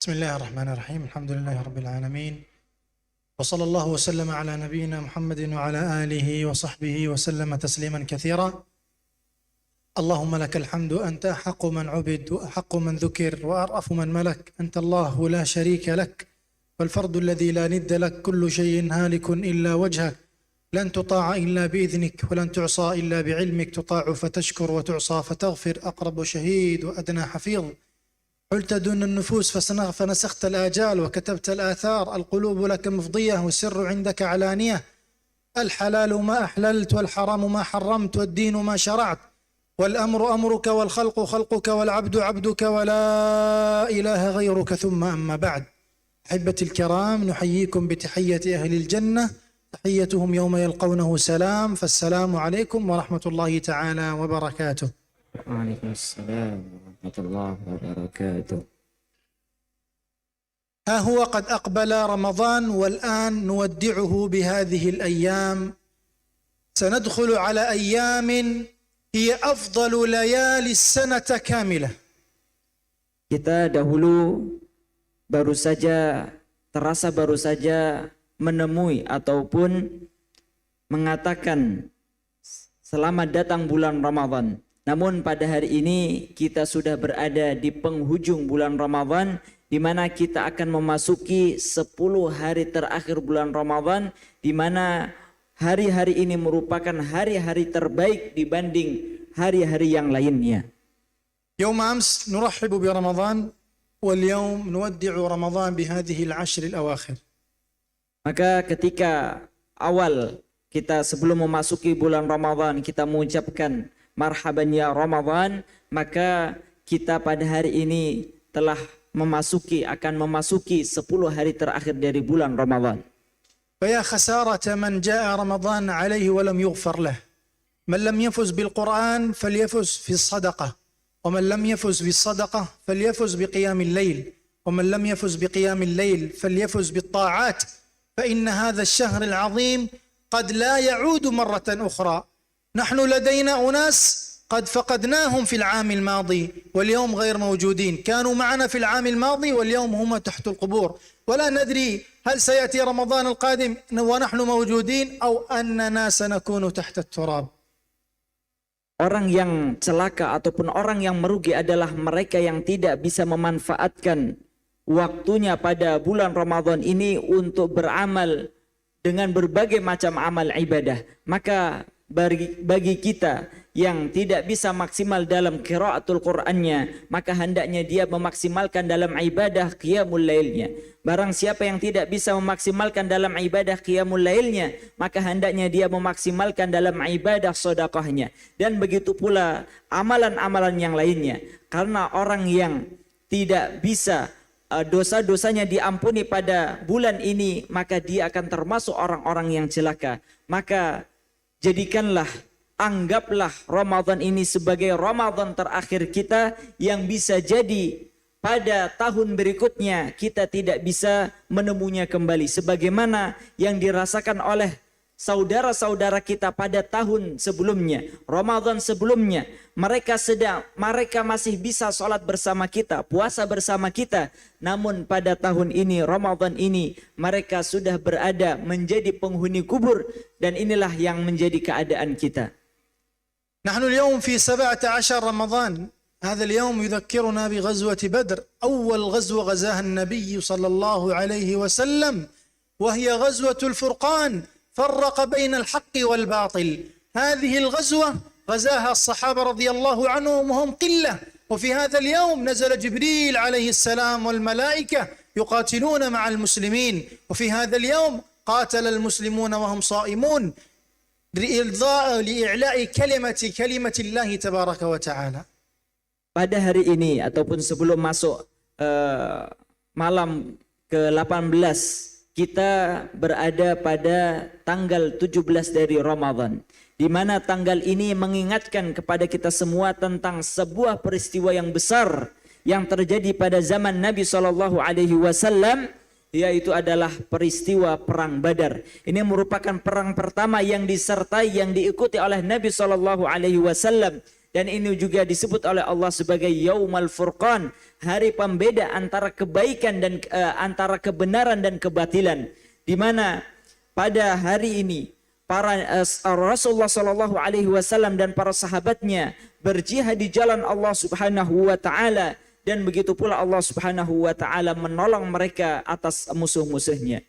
بسم الله الرحمن الرحيم. الحمد لله رب العالمين، وصلى الله وسلم على نبينا محمد وعلى آله وصحبه وسلم تسليما كثيرا. اللهم لك الحمد، أنت أحق من عبد وأحق من ذكر وأرأف من ملك. أنت الله لا شريك لك والفرد الذي لا ند لك. كل شيء هالك إلا وجهك، لن تطاع إلا بإذنك ولن تعصى إلا بعلمك. تطاع فتشكر وتعصى فتغفر. أقرب شهيد وأدنى حفيظ. حلت دون النفوس فنسخت الآجال وكتبت الآثار. القلوب لك مفضية والسر عندك علانية. الحلال ما أحللت والحرام ما حرمت والدين ما شرعت، والأمر أمرك والخلق خلقك والعبد عبدك ولا إله غيرك. ثم أما بعد، أحبتي الكرام، نحييكم بتحية أهل الجنة، تحيتهم يوم يلقونه سلام. فالسلام عليكم ورحمة الله تعالى وبركاته. وعليكم السلام ورحمة الله وبركاته. ها هو قد أقبل رمضان، والآن نودعه بهذه الأيام. سندخل على أيام هي أفضل ليالي السنة كاملة. Kita dahulu baru saja menemui ataupun mengatakan selamat datang bulan Ramadan. Namun pada hari ini kita sudah berada di penghujung bulan Ramadan, di mana kita akan memasuki 10 hari terakhir bulan Ramadan, di mana hari-hari ini merupakan hari-hari terbaik dibanding hari-hari yang lainnya. يوم أمس نرحب برمضان، واليوم نودع رمضان بهذه العشر الأواخر. Maka ketika awal kita sebelum memasuki bulan Ramadan kita mengucapkan marhaban ya Ramadan, maka kita pada hari ini telah akan memasuki 10 hari terakhir dari bulan Ramadan. فيا خسارة من جاء رمضان عليه ولم يغفر له. من لم يفز بالقرآن فليفز في الصدقة، ومن لم يفز بالصدقة فليفز بقيام الليل، ومن لم يفز بقيام الليل فليفز بالطاعات، فإن هذا الشهر العظيم قد لا يعود مرة أخرى. نحن لدينا أناس قد فقدناهم في العام الماضي واليوم غير موجودين، كانوا معنا في العام الماضي واليوم هم تحت القبور، ولا ندري هل سيأتي رمضان القادم ونحن موجودين أو أننا سنكون تحت التراب. Orang yang celaka ataupun orang yang merugi adalah mereka yang tidak bisa memanfaatkan waktunya pada bulan Ramadan ini untuk beramal dengan berbagai macam amal ibadah. Maka bagi kita yang tidak bisa maksimal dalam qiraatul Qur'annya, maka hendaknya dia memaksimalkan dalam ibadah qiyamul lailnya. Barang siapa yang tidak bisa memaksimalkan dalam ibadah qiyamul lailnya, maka hendaknya dia memaksimalkan dalam ibadah sedekahnya. Dan begitu pula amalan-amalan yang lainnya. Karena orang yang tidak bisa dosa-dosanya diampuni pada bulan ini, maka dia akan termasuk orang-orang yang celaka. Maka anggaplah Ramadan ini sebagai Ramadan terakhir kita, yang bisa jadi pada tahun berikutnya kita tidak bisa menemunya kembali. Sebagaimana yang dirasakan oleh saudara-saudara kita pada tahun sebelumnya, Ramadan sebelumnya, mereka masih bisa sholat bersama kita, puasa bersama kita. Namun pada tahun ini, Ramadan ini, mereka sudah berada menjadi penghuni kubur, dan inilah yang menjadi keadaan kita. نحن اليوم في 17 رمضان. هذا اليوم يذكرنا بغزوة بدر، أول غزوة غزاها النبي صلى الله عليه وسلم، وهي غزوة الفرقان، فرق بين الحق والباطل. هذه الغزوة غزاها الصحابة رضي الله عنهم وهم قلة، وفي هذا اليوم نزل جبريل عليه السلام والملائكة يقاتلون مع المسلمين، وفي هذا اليوم قاتل المسلمون وهم صائمون لإعلاء كلمة الله تبارك وتعالى. Pada hari ini ataupun sebelum masuk malam ke-18, kita berada pada tanggal 17 dari Ramadan, di mana tanggal ini mengingatkan kepada kita semua tentang sebuah peristiwa yang besar yang terjadi pada zaman Nabi SAW, yaitu adalah peristiwa Perang Badar. Ini merupakan perang pertama yang disertai, yang diikuti oleh Nabi SAW. Dan ini juga disebut oleh Allah sebagai Yaumal Furqan, hari pembeda antara kebaikan dan antara kebenaran dan kebatilan. Di mana pada hari ini para Rasulullah Shallallahu Alaihi Wasallam dan para sahabatnya berjihad di jalan Allah Subhanahu Wa Taala, dan begitu pula Allah Subhanahu Wa Taala menolong mereka atas musuh-musuhnya.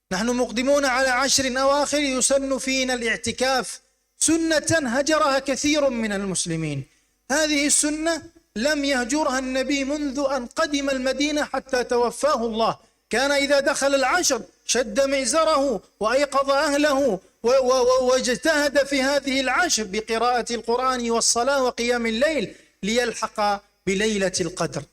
نحن مقدمون على 10 أواخر يسن فينا الاعتكاف سنة هجرها كثير من المسلمين. هذه السنة لم يهجرها النبي منذ أن قدم المدينة حتى توفاه الله. كان إذا دخل العشر شد معزره وأيقظ أهله واجتهد في هذه العشر بقراءة القرآن والصلاة وقيام الليل ليلحق بليلة القدر.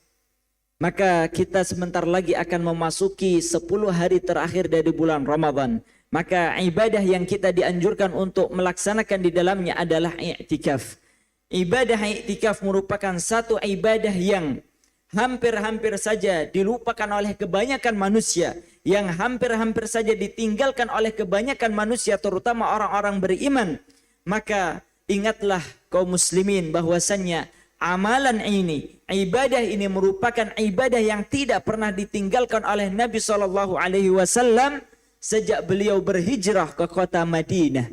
Maka kita sebentar lagi akan memasuki 10 hari terakhir dari bulan Ramadan. Maka ibadah yang kita dianjurkan untuk melaksanakan di dalamnya adalah i'tikaf. Ibadah i'tikaf merupakan satu ibadah yang hampir-hampir saja dilupakan oleh kebanyakan manusia, yang hampir-hampir saja ditinggalkan oleh kebanyakan manusia, terutama orang-orang beriman. Maka ingatlah kaum muslimin bahwasannya amalan ini, ibadah ini merupakan ibadah yang tidak pernah ditinggalkan oleh Nabi SAW sejak beliau berhijrah ke kota Madinah.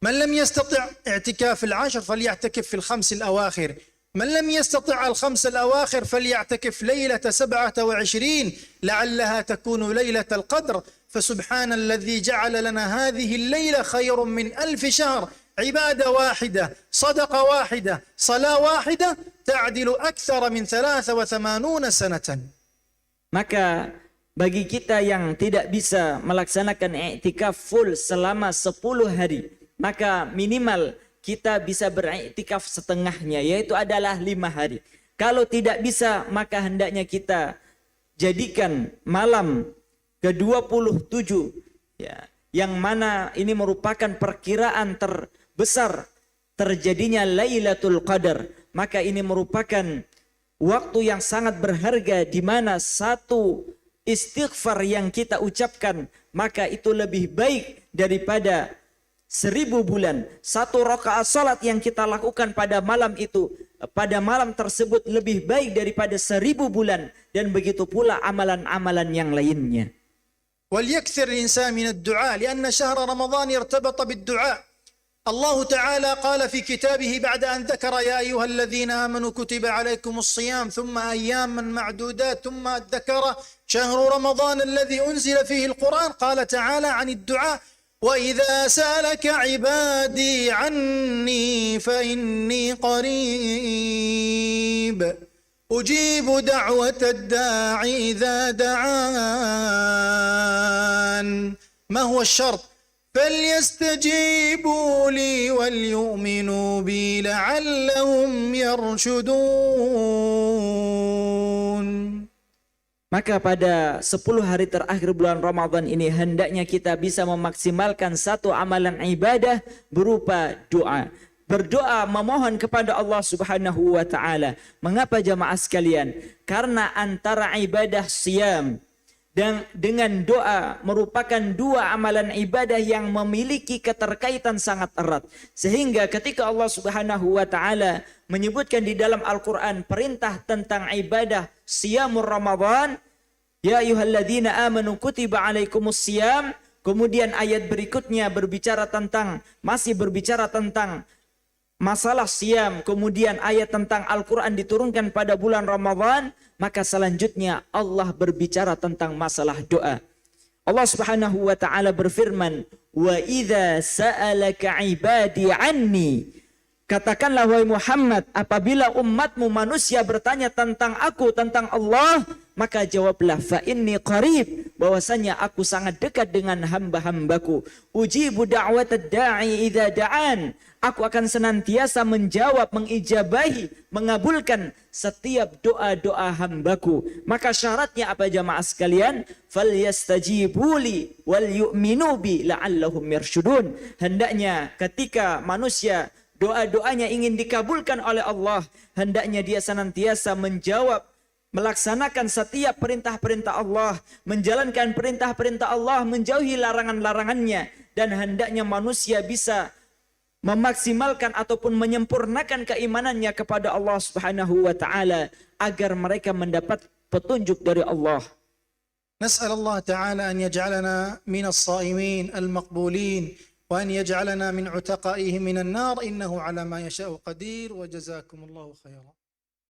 من لم يستطع اعتكاف العشر فليعتكف في الخمس الأواخر. من لم يستطع الخمس الأواخر فليعتكف ليلة 27 لعلها تكون ليلة القدر. فسبحان الذي جعل لنا هذه الليلة خير من 1000 شهر. عبادة واحدة، صدقة واحدة، صلاة واحدة تعدل أكثر من 83 سنة. Maka bagi kita yang tidak bisa melaksanakan i'tikaf full selama 10 hari, maka minimal kita bisa beriktikaf setengahnya, yaitu adalah 5 hari. Kalau tidak bisa, maka hendaknya kita jadikan malam ke-27, ya, yang mana ini merupakan perkiraan terbesar terjadinya Lailatul Qadar. Maka ini merupakan waktu yang sangat berharga, di mana satu istighfar yang kita ucapkan, maka itu lebih baik daripada 1000 bulan. Satu rakaat salat yang kita lakukan pada malam itu, pada malam tersebut lebih baik daripada 1000 bulan. Dan begitu pula amalan-amalan yang lainnya. وليكثر الإنسان من الدعاء لأن شهر رمضان ارتبط بالدعاء. الله تعالى قال في كتابه بعد أن ذكر يا أيها الذين آمنوا كتب عليكم الصيام ثم أياما معدودات ثم ذكر شهر رمضان الذي أنزل فيه القرآن. قال تعالى عن الدعاء وإذا سألك عبادي عني فإني قريب أجيب دعوة الداعي إذا دعان. ما هو الشرط؟ فليستجيبوا لي وليؤمنوا بي لعلهم يرشدون. Maka pada 10 hari terakhir bulan Ramadan ini hendaknya kita bisa memaksimalkan satu amalan ibadah berupa doa. Berdoa memohon kepada Allah Subhanahu wa taala. Mengapa jamaah sekalian? Karena antara ibadah siyam dan dengan doa merupakan dua amalan ibadah yang memiliki keterkaitan sangat erat. Sehingga ketika Allah Subhanahu wa taala menyebutkan di dalam Al-Qur'an perintah tentang ibadah siyamur Ramadan, ya ayyuhalladzina amanu kutiba alaikumus siyam, kemudian ayat berikutnya masih berbicara tentang masalah siyam, kemudian ayat tentang Al-Qur'an diturunkan pada bulan Ramadan, maka selanjutnya Allah berbicara tentang masalah doa. Allah Subhanahu wa taala berfirman, "Wa idza sa'alaka 'ibadi 'anni." Katakanlah wahai Muhammad, apabila umatmu manusia bertanya tentang aku, tentang Allah, maka jawablah fa inni qarib, bahwasanya aku sangat dekat dengan hamba-hambaku. Ujibu da'watad da'i idza da'an. Aku akan senantiasa menjawab, mengijabahi, mengabulkan setiap doa-doa hambaku. Maka syaratnya apa jamaah sekalian? Falyastajibuli wal yu'minu bi la'allahum yarshudun. Hendaknya ketika manusia doa-doanya ingin dikabulkan oleh Allah, hendaknya dia senantiasa menjawab, melaksanakan setiap perintah-perintah Allah, menjalankan perintah-perintah Allah, menjauhi larangan-larangannya, dan hendaknya manusia bisa memaksimalkan ataupun menyempurnakan keimanannya kepada Allah Subhanahu wa taala agar mereka mendapat petunjuk dari Allah. نسأل الله تعالى أن يجعلنا من الصائمين المقبولين وأن يجعلنا من عتقائه من النار إنه على ما يشاء قدير وجزاكم الله خيرا.